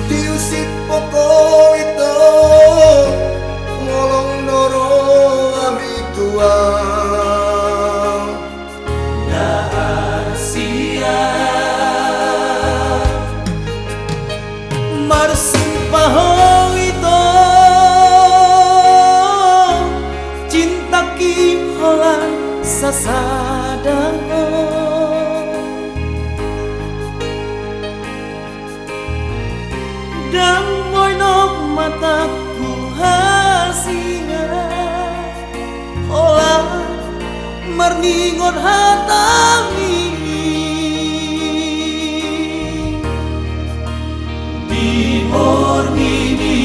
Diusik poko itu ngolong doro ami tua Rahasia Marsumpah itu cinta kiholan sasadang dan moinok mataku hasinga olah merningon hatami di mornini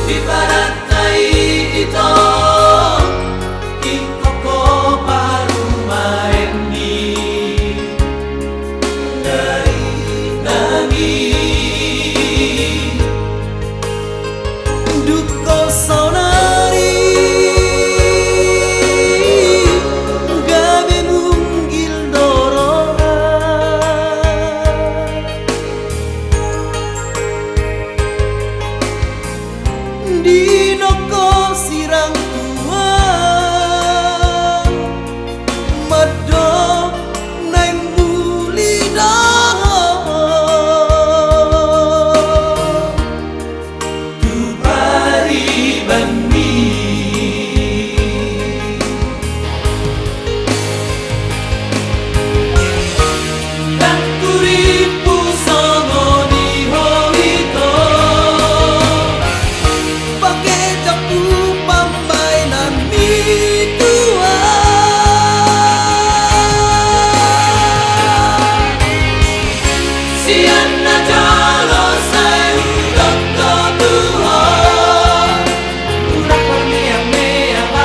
di barat kai itu ikoko baru main di dari nangi duko sonari gabe munggil dorora di noko sirang tua medok neng mulida tu bari bani dan turipu songo di hoito pakai japu pambainan mitua siana jalo saya udok to tuho udah perniang meapan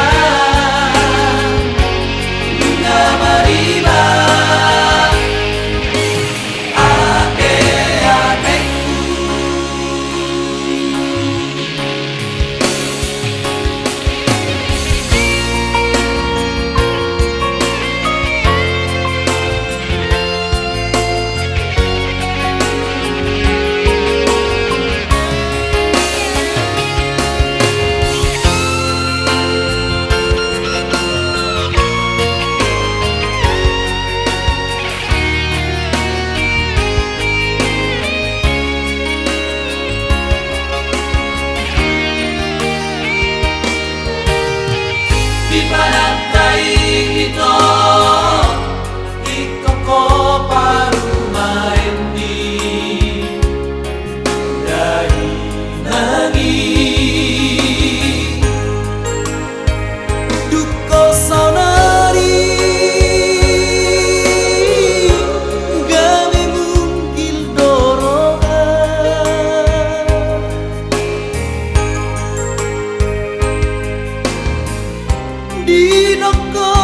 bunga mariba ake-akeku di barat kai itu ikoko baru main di dari nangi duko sonari gawe mungkil dorora di noko